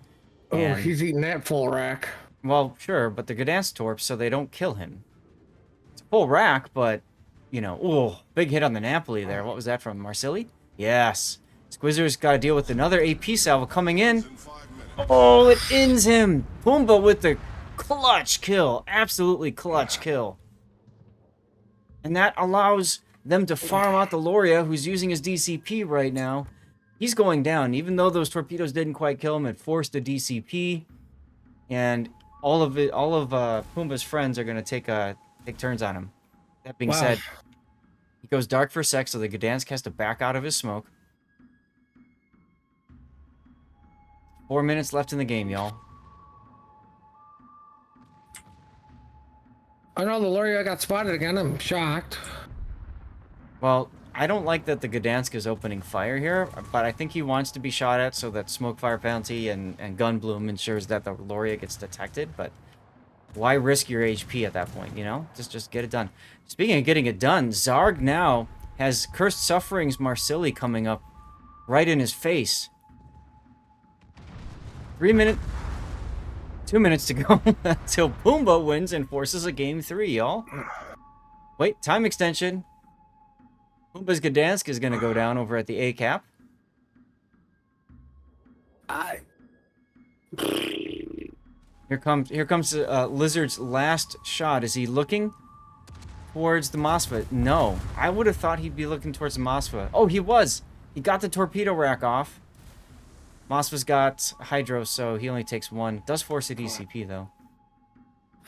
Oh, And, he's eating that full rack. well, sure, but the Gdansk torps, so they don't kill him. It's a full rack, but ooh, big hit on the Napoli there. What was that from Marsilli? Yes. Squizzer's got to deal with another AP salvo coming in. Oh, it ends him. Pumba with the clutch kill. Absolutely clutch kill. And that allows them to farm out the Loria, who's using his DCP right now. He's going down, even though those torpedoes didn't quite kill him. It forced a DCP, and all of Pumba's friends are gonna take turns on him. That being Wow. said, he goes dark for a sec, so the Gdansk has to back out of his smoke. 4 minutes left in the game, y'all. I know the Luria got spotted again. I'm shocked. Well, I don't like that the Gdansk is opening fire here, but I think he wants to be shot at so that smoke fire penalty and gun bloom ensures that the Loria gets detected, but why risk your HP at that point, you know? Just get it done. Speaking of getting it done, Zarg now has Cursed Sufferings Marsili coming up right in his face. 2 minutes to go until Pumba wins and forces a game 3, y'all. Wait, time extension. Pumba's Gdansk is going to go down over at the A cap. Here comes Lizard's last shot. Is he looking towards the Moskva? No. I would have thought he'd be looking towards the Moskva. Oh, he was. He got the torpedo rack off. Moskva's got Hydro, so he only takes one. Does force a DCP, though.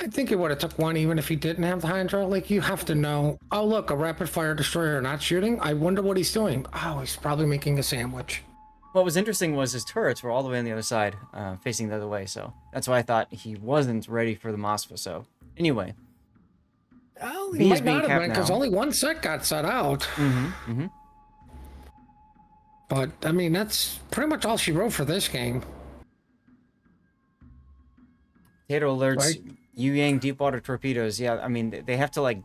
I think he would have took one even if he didn't have the Hydro. Like, you have to know. Oh, look, a rapid fire destroyer not shooting. I wonder what he's doing. Oh, he's probably making a sandwich. What was interesting was his turrets were all the way on the other side, facing the other way, so that's why I thought he wasn't ready for the Moskva, so anyway. Oh, he B's might being not have capped been, because now. only one set got set out. But, I mean, that's pretty much all she wrote for this game. Potato alerts, Right. Yu Yang deepwater torpedoes. Yeah, I mean, they have to, like,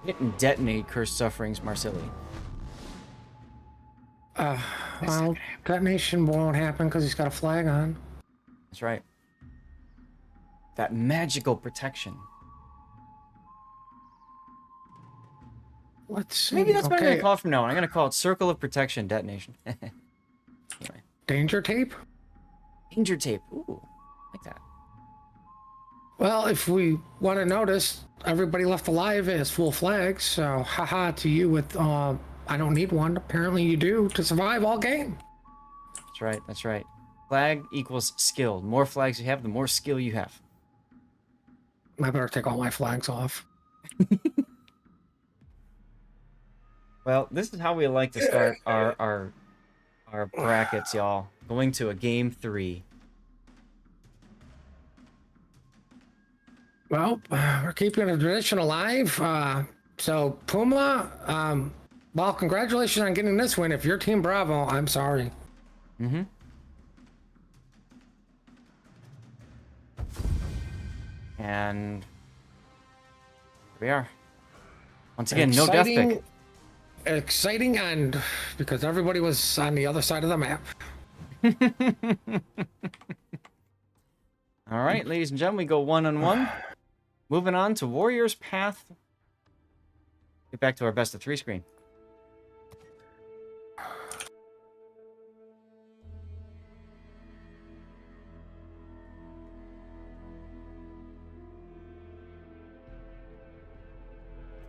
hit and detonate Cursed Sufferings Marsili. Well, detonation won't happen because he's got a flag on. That's right. That magical protection. Let's see. Maybe that's what I'm going Okay. to call it from now on. I'm going to call it Circle of Protection Detonation. Anyway. Danger tape? Danger tape. Ooh, like that. Well, if we want to notice, everybody left alive as full flags, so haha to you with, I don't need one. Apparently you do to survive all game. That's right, that's right. Flag equals skill. The more flags you have, the more skill you have. I better take all my flags off. Well, this is how we like to start our brackets, y'all. Going to a game 3. Well, we're keeping the tradition alive. So, Puma, well, congratulations on getting this win. If you're Team Bravo, I'm sorry. And here we are. Once again, no death pick. Exciting end, because everybody was on the other side of the map. All right, ladies and gentlemen, we go 1-on-1. Moving on to Warrior's Path. Get back to our best of 3 screen.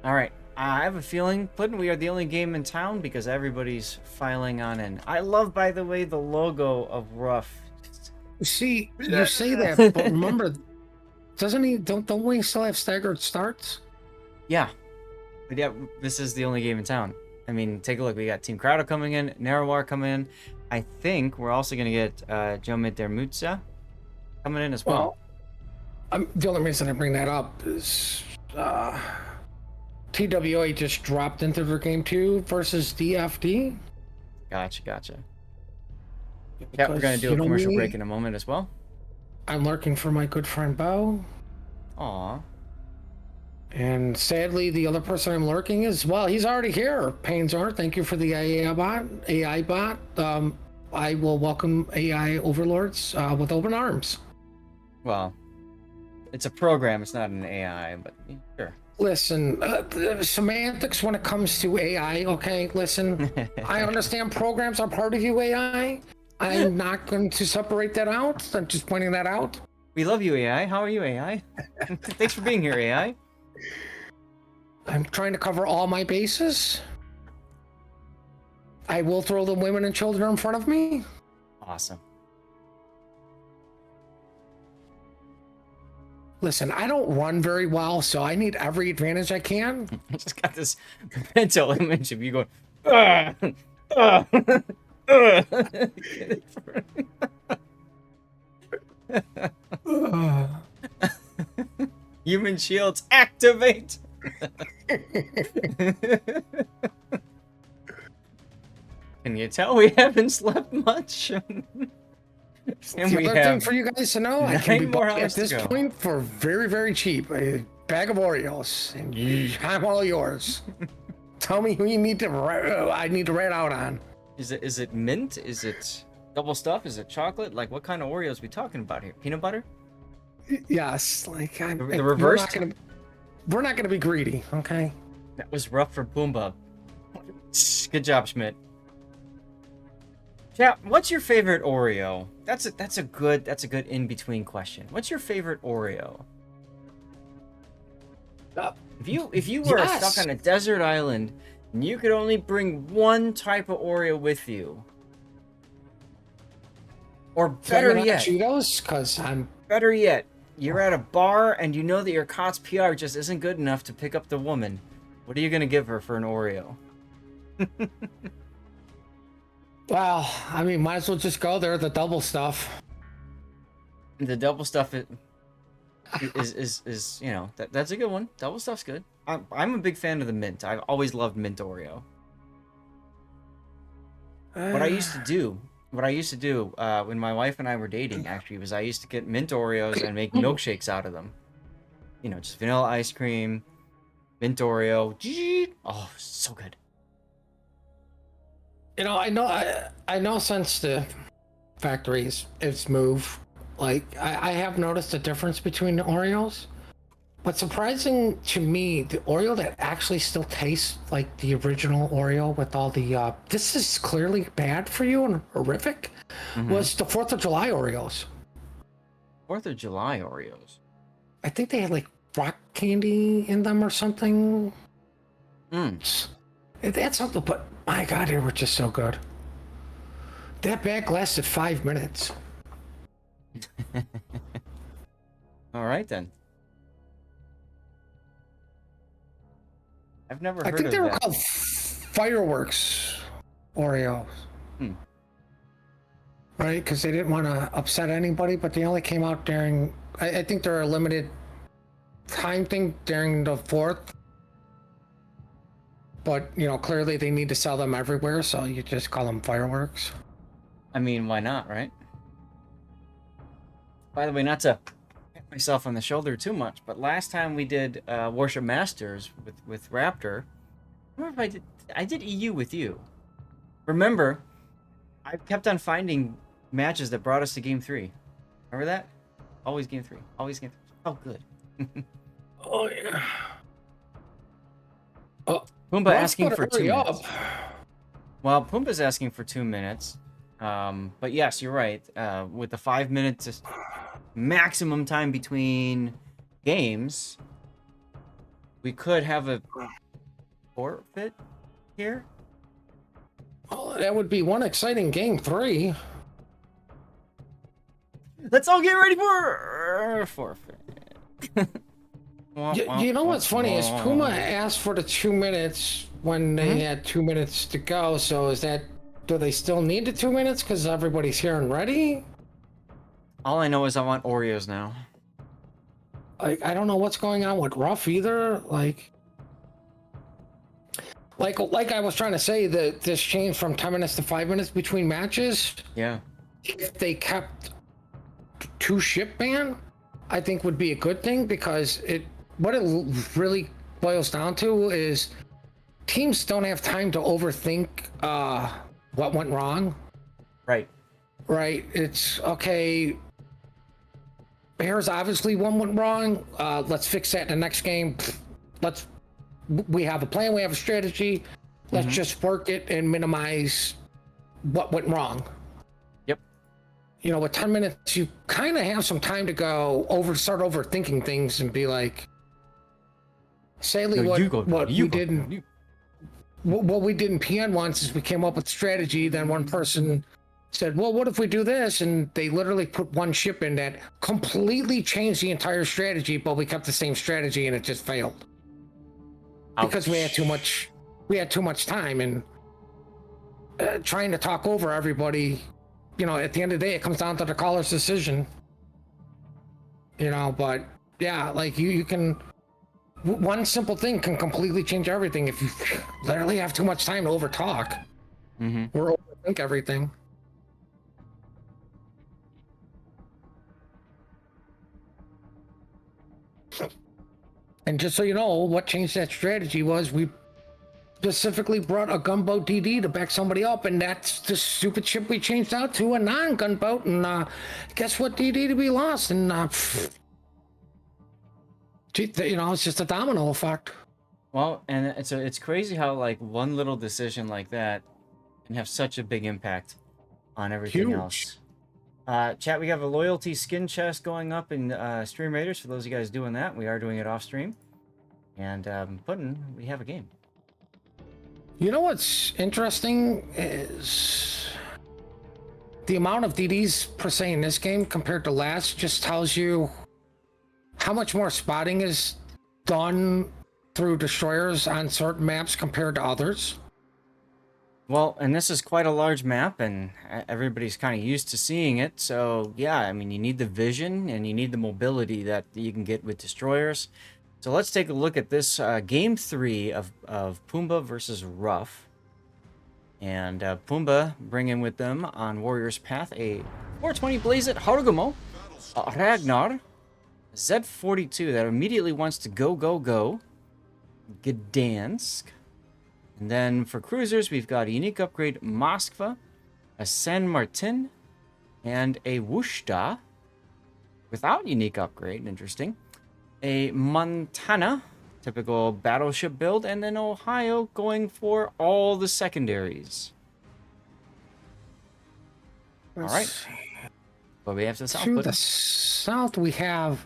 All right. I have a feeling, Clinton, we are the only game in town because everybody's filing on in. I love, by the way, the logo of Ruff. See, you say that, but remember, doesn't he? Don't we still have staggered starts? Yeah. But yeah, this is the only game in town. I mean, take a look. We got Team Crowder coming in, Narrowar coming in. I think we're also going to get Jomit Dermutza coming in as well. The only reason I bring that up is TWA just dropped into their game 2 versus DFD. Gotcha. Yeah, we're going to do a commercial break in a moment as well. I'm lurking for my good friend Bo. Aw. And sadly, the other person I'm lurking is, well, he's already here. Painzor, thank you for the AI bot. I will welcome AI overlords with open arms. Well, it's a program. It's not an AI, but yeah, sure. Listen, semantics when it comes to AI, okay? Listen, I understand programs are part of you, AI. I'm not going to separate that out. I'm just pointing that out. We love you, AI. How are you, AI? Thanks for being here, AI. I'm trying to cover all my bases. I will throw the women and children in front of me. Awesome. Listen, I don't run very well, so I need every advantage I can. I just got this mental image of you going, "Ugh, ugh, ugh." Human shields activate. Can you tell we haven't slept much? And The we other thing have for you guys to know, I can be 9 more bought hours at to this go. point for very, very cheap. A bag of Oreos, and I'm all yours. Tell me who you need to. I need to rat out on. Is it mint? Is it double stuff? Is it chocolate? Like, what kind of Oreos we talking about here? Peanut butter? Yes, like The reversed? We're not gonna be greedy, okay? That was rough for Pumba. Good job, Schmidt. Chat, what's your favorite Oreo? That's a good in-between question. What's your favorite Oreo? If you were Yes. stuck on a desert island and you could only bring one type of Oreo with you, or better Flamin' Hot yet, Cheetos, because I'm. you're at a bar and you know that your COTS PR just isn't good enough to pick up the woman. What are you gonna give her for an Oreo? Well, I mean, might as well just go there. The double stuff. The double stuff is you know, that's a good one. Double stuff's good. I'm a big fan of the mint. I've always loved mint Oreo. What I used to do when my wife and I were dating, actually, was I used to get mint Oreos and make milkshakes out of them. You know, just vanilla ice cream, mint Oreo. Oh, so good. You know, I know since the factories it's moved, like I have noticed a difference between the Oreos. But surprising to me, the Oreo that actually still tastes like the original Oreo with all the this is clearly bad for you and horrific, was the 4th of July Oreos. 4th of July Oreos. I think they had like rock candy in them or something. That's something, but my God, they were just so good. That bag lasted 5 minutes. All right then. I've never heard I think of they were that. called fireworks Oreos. Right? Because they didn't want to upset anybody, but they only came out during. I think they're a limited time thing during the 4th. But, you know, clearly they need to sell them everywhere, so you just call them fireworks. I mean, why not, right? By the way, not to pat myself on the shoulder too much, but last time we did Warship Masters with Raptor, I remember if I did EU with you. Remember, I kept on finding matches that brought us to Game 3. Remember that? Always Game 3. Always Game 3. Oh, good. Oh, yeah. Oh, Pumbaa well, asking let's for hurry 2 up. minutes. Well, Pumbaa's asking for 2 minutes. But yes, you're right. With the 5 minutes maximum time between games, we could have a forfeit here. Well, that would be one exciting game 3. Let's all get ready for forfeit. You know what's funny is Puma asked for the 2 minutes when they had 2 minutes to go. So is that, do they still need the 2 minutes because everybody's here and ready? All I know is I want Oreos now. Like, I don't know what's going on with Ruff either. Like I was trying to say, that this changed from 10 minutes to 5 minutes between matches. Yeah. If they kept 2 ship ban, I think would be a good thing, because what it really boils down to is teams don't have time to overthink what went wrong. Right. Right? It's okay. Here's obviously one went wrong. Let's fix that in the next game. We have a plan. We have a strategy. Let's just work it and minimize what went wrong. Yep. You know, with 10 minutes, you kind of have some time to start overthinking things and be like, Saley, what you didn't. what we did in PN once is we came up with strategy. Then one person said, well, what if we do this? And they literally put one ship in that completely changed the entire strategy, but we kept the same strategy and it just failed. Because we had too much time and trying to talk over everybody. You know, at the end of the day, it comes down to the caller's decision. You know, but yeah, like you can, one simple thing can completely change everything if you literally have too much time to overtalk or overthink everything. And just so you know, what changed that strategy was we specifically brought a gunboat DD to back somebody up, and that's the stupid ship we changed out to a non-gunboat, and guess what, DD to be lost, and you know, it's just a domino effect. Well, and it's crazy how like one little decision like that can have such a big impact on everything else. Chat, we have a loyalty skin chest going up in Stream Raiders for those of you guys doing that. We are doing it off stream, and we have a game. You know what's interesting is the amount of DDs per se in this game compared to last just tells you how much more spotting is done through destroyers on certain maps compared to others. Well, and this is quite a large map, and everybody's kind of used to seeing it. So yeah, I mean, you need the vision and you need the mobility that you can get with destroyers. So let's take a look at this game 3 of Pumba versus Ruff. And Pumba bringing with them on Warrior's Path a 420 Blaze It Harugumo, Ragnar, Z42 that immediately wants to go, Gdansk. And then for cruisers, we've got a unique upgrade Moskva, a San Martin, and a Wushta without unique upgrade, interesting. A Montana, typical battleship build, and then Ohio going for all the secondaries. All right. What we have to the south? To the south, we have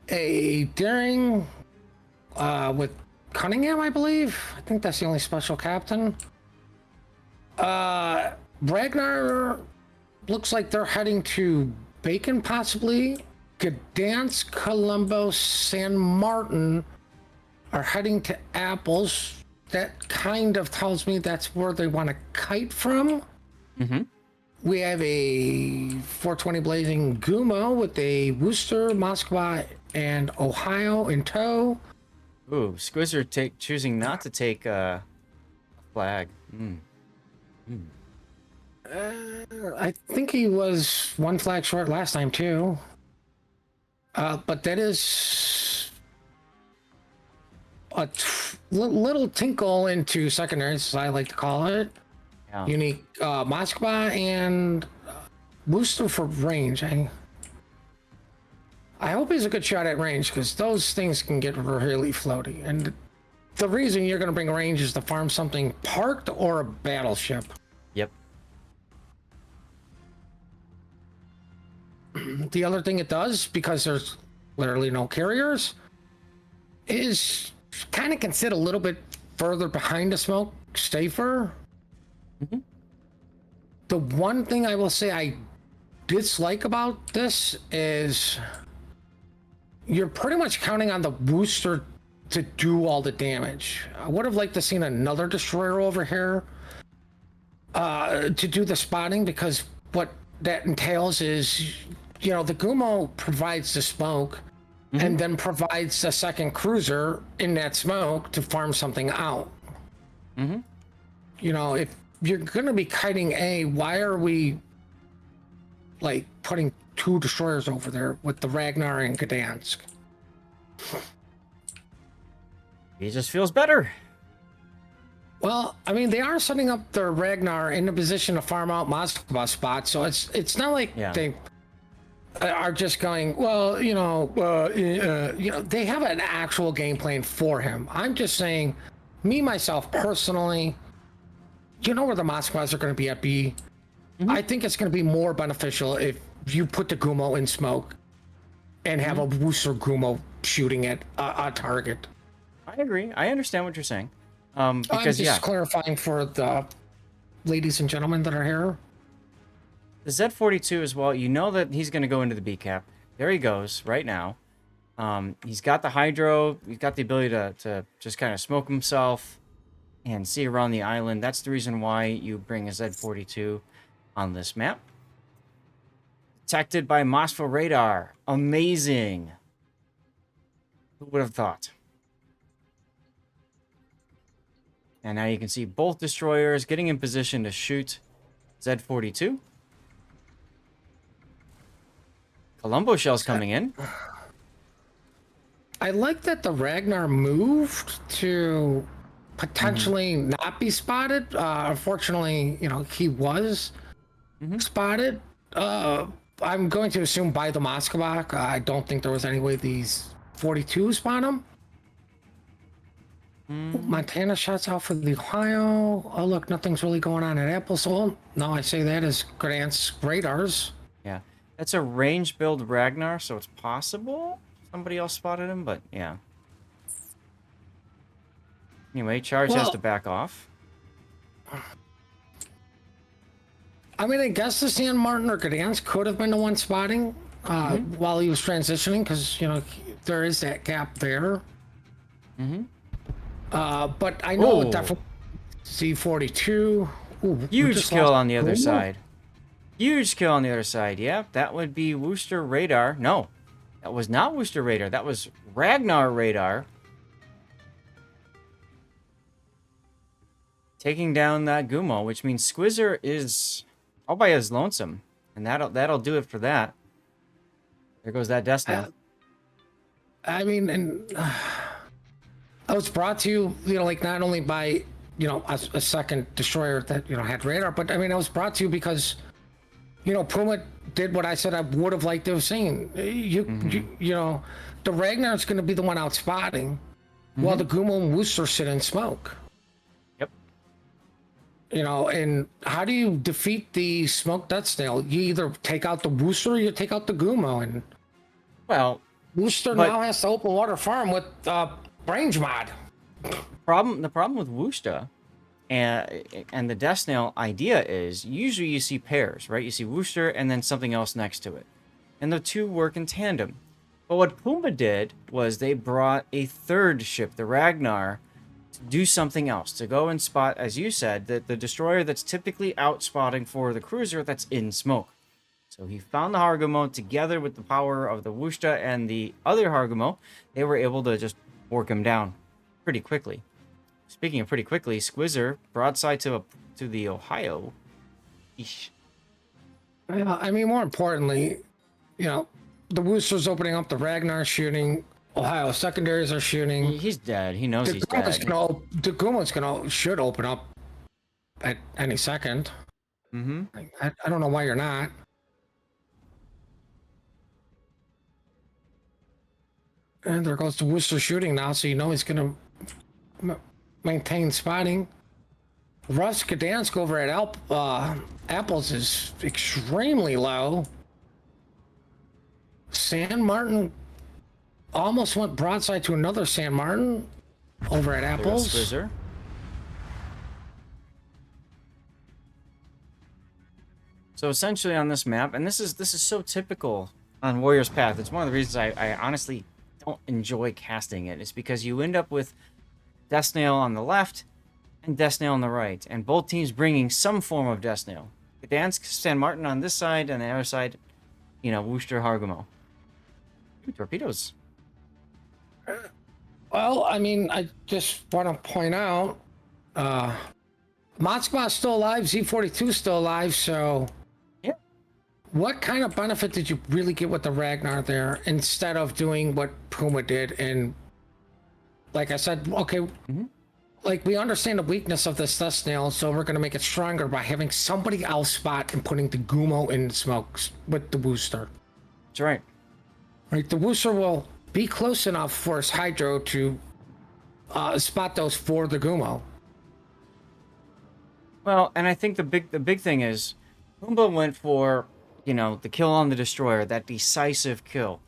a Daring with Cunningham, I believe. I think that's the only special captain. Ragnar looks like they're heading to Bacon, possibly. Gdansk, Colombo, San Martin are heading to Apples. That kind of tells me that's where they want to kite from. We have a 420 Blazing Gumo with a Worcester, Moskva, and Ohio in tow. Ooh, Squizzer choosing not to take a flag. I think he was one flag short last time too. But that is a little tinkle into secondaries, as I like to call it. Yeah. Unique Moskva and Booster for range. I hope he's a good shot at range, because those things can get really floaty. And the reason you're going to bring range is to farm something parked or a battleship. Yep. The other thing it does, because there's literally no carriers, is kind of can sit a little bit further behind the smoke, safer. The one thing I will say I dislike about this is you're pretty much counting on the booster to do all the damage. I would have liked to seen another destroyer over here to do the spotting, because what that entails is, you know, the Gumo provides the smoke and then provides a second cruiser in that smoke to farm something out. You know, if you're going to be kiting A, why are we like putting two destroyers over there with the Ragnar and Gdansk? He just feels better. Well, I mean, they are setting up their Ragnar in a position to farm out Moskva spots, so it's not like they are just going, well, you know, they have an actual game plan for him. I'm just saying, me, myself, personally, you know where the Moskvas are going to be at B. I think it's going to be more beneficial if you put the Gumo in smoke and have a Wooster Gumo shooting at a target. I agree. I understand what you're saying. I'm Because, just yeah, clarifying for the ladies and gentlemen that are here. the Z42 as well, you know that he's going to go into the B cap. There he goes right now. He's got the hydro. He's got the ability to just kind of smoke himself and see around the island. That's the reason why you bring a Z42 on this map. Detected by Mosfo radar. Amazing. Who would have thought? And now you can see both destroyers getting in position to shoot Z42. Columbo shells coming in. I like that the Ragnar moved to potentially not be spotted. Unfortunately, he was spotted. I'm going to assume by the Moskvach. I don't think there was any way these 42 spot him. Montana shots out for the Ohio. Oh, look, nothing's really going on at Applesole. No, I say that as Grant's radars. Yeah. That's a range build Ragnar, so it's possible somebody else spotted him, but yeah. Anyway, Charge has to back off. I mean, I guess the San Martin or Gdansk could have been the one spotting while he was transitioning, because, there is that gap there. But I know definitely C42. Ooh, huge kill on the other side. Huge kill on the other side. Yep, that would be Worcester radar. No, that was not Worcester radar. That was Ragnar radar. Taking down that Gumo, which means Squizzer is all by his lonesome. And that'll do it for that. There goes that death now. I mean, and I was brought to you, like not only by, a second destroyer that, had radar, but I mean, I was brought to you because, Puma did what I said I would have liked to have seen. The Ragnar's going to be the one out spotting while the Gumo and Worcester sit in smoke. Yep. And how do you defeat the smoke death snail? You either take out the Worcester or you take out the Gumo, and Worcester now has to open water farm with range mod. The problem with Worcester and the death snail idea is usually you see pairs, right? You see Worcester and then something else next to it, and the two work in tandem. But what Pumba did was they brought a third ship, the Ragnar, to do something else, to go and spot, as you said, the destroyer that's typically out spotting for the cruiser that's in smoke. So he found the Hargamo together with the power of the Worcester and the other Hargamo. They were able to just work him down pretty quickly. Speaking of pretty quickly, Squizzer broadside to the Ohio. Eesh. I mean, more importantly, the Worcester's opening up, the Ragnar shooting, Ohio secondaries are shooting. He's dead. He knows he's dead. The Gumo's should open up at any second. I don't know why you're not. And there goes the Worcester shooting now, so he's going to maintain spotting. Russ Gdansk over at Apples is extremely low. San Martin almost went broadside to another San Martin over at Apples. Squizzer. So essentially on this map, and this is so typical on Warrior's Path. It's one of the reasons I honestly don't enjoy casting it. It's because you end up with Death Snail on the left and Death Snail on the right, and both teams bringing some form of Death Snail. Gdansk, San Martin on this side, and the other side, Worcester, Hargamo. Ooh, torpedoes. Well, I mean, I just want to point out, Moskva's still alive, Z42's still alive, so yeah. What kind of benefit did you really get with the Ragnar there instead of doing what Puma did? And like I said, okay, like we understand the weakness of this Death Snail, so we're going to make it stronger by having somebody else spot and putting the Gumo in smokes with the Worcester. That's right. Right, the Worcester will be close enough for his Hydro to spot those for the Gumo. Well, and I think the big thing is, Pumba went for, the kill on the destroyer, that decisive kill.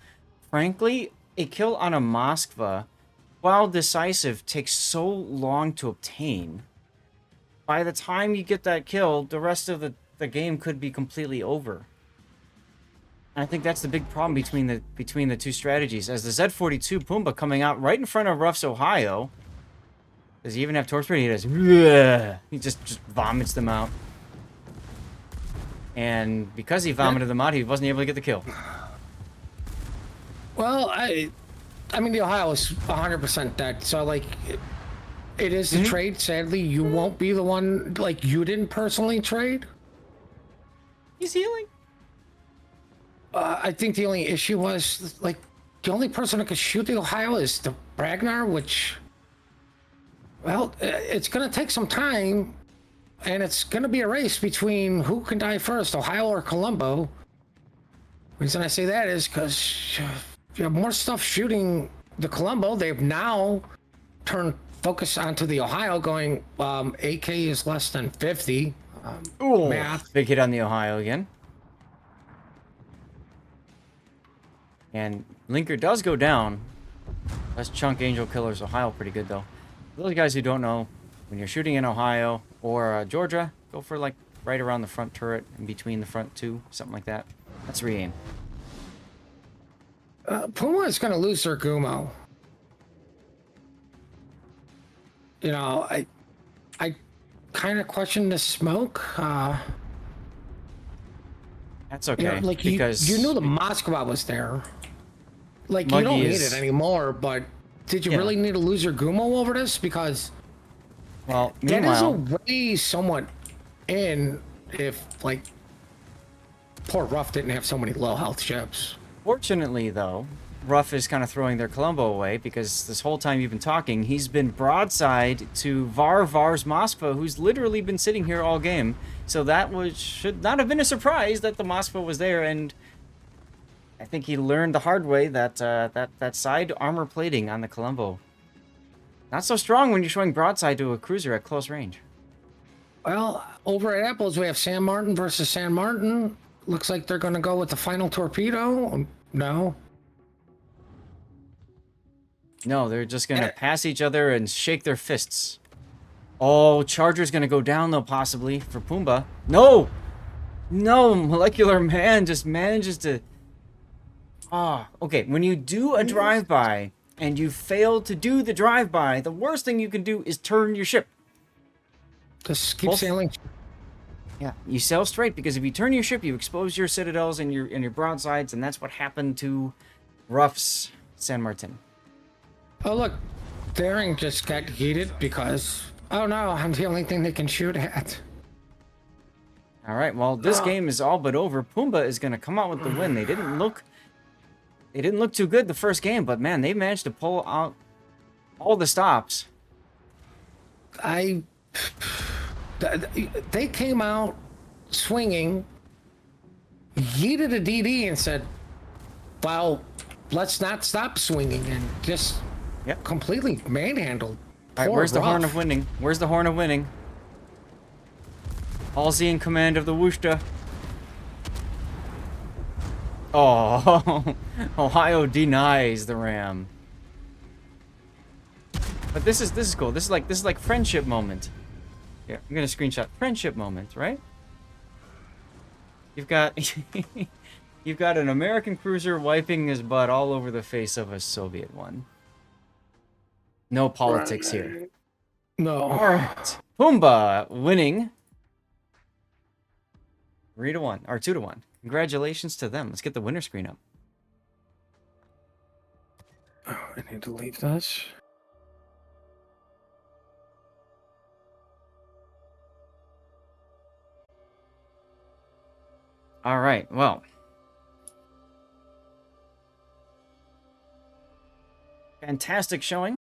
Frankly, a kill on a Moskva while decisive, takes so long to obtain. By the time you get that kill, the rest of the game could be completely over. And I think that's the big problem between the two strategies. As the Z42 Pumba coming out right in front of Ruff's Ohio. Does he even have torch speed? He does. Bleh. He just vomits them out. And because he vomited them out, he wasn't able to get the kill. Well, I mean, the Ohio is 100% dead. So, like, it is the trade. Sadly, you won't be the one, like, you didn't personally trade. He's healing. I think the only issue was, like, the only person who could shoot the Ohio is the Ragnar, which, well, it's going to take some time, and it's going to be a race between who can die first, Ohio or Colombo. The reason I say that is because you have more stuff shooting the Colombo. They've now turned focus onto the Ohio, going, AK is less than 50. Ooh, math. big hit on the Ohio again. And Linker does go down. That's Chunk Angel Killer's Ohio pretty good, though. For those guys who don't know, when you're shooting in Ohio or Georgia, go for, like, right around the front turret, in between the front two, something like that. That's re-aim. Puma is going to lose their Gumo. You know, I kind of question the smoke. That's okay, You know, like because you knew the Moskva was there. Like, you Muggy don't need is- it anymore, but did you Yeah. really need to lose your Gumo over this? Because well, that is meanwhile, already somewhat in if, like, poor Ruff didn't have so many low health ships. fortunately, though, Ruff is kind of throwing their Colombo away because this whole time you've been talking, he's been broadside to Var's Moskva, who's literally been sitting here all game. So that should not have been a surprise that the Moskva was there, and I think he learned the hard way that that side armor plating on the Colombo, not so strong when you're showing broadside to a cruiser at close range. Well, over at Apples, we have San Martin versus San Martin. Looks like they're going to go with the final torpedo. No. No, they're just gonna pass each other and shake their fists. Oh, Charger's gonna go down though, possibly, for Pumba. No! No, Molecular Man just manages to... Ah, okay, when you do a drive-by, and you fail to do the drive-by, the worst thing you can do is turn your ship. Just keep sailing. Yeah, you sail straight, because if you turn your ship, you expose your citadels and your broadsides, and that's what happened to Ruff's San Martin. Oh, look. Daring just got heated because, oh no, I'm the only thing they can shoot at. All right, well, this game is all but over. Pumba is going to come out with the win. They didn't look too good the first game, but man, they managed to pull out all the stops. They came out swinging, yeeted a DD and said, well, let's not stop swinging, and just completely manhandled. All right, where's the horn of winning? Where's the horn of winning? Halsey in command of the Worcester. Oh, Ohio denies the ram. But this is cool. This is like friendship moment. Yeah, I'm gonna screenshot friendship moment, right? You've got you've got an American cruiser wiping his butt all over the face of a Soviet one. No politics here. No. All right, Pumba winning 3-1 or 2-1. Congratulations to them. Let's get the winner screen up. Oh, I need to leave this. All right, well. Fantastic showing.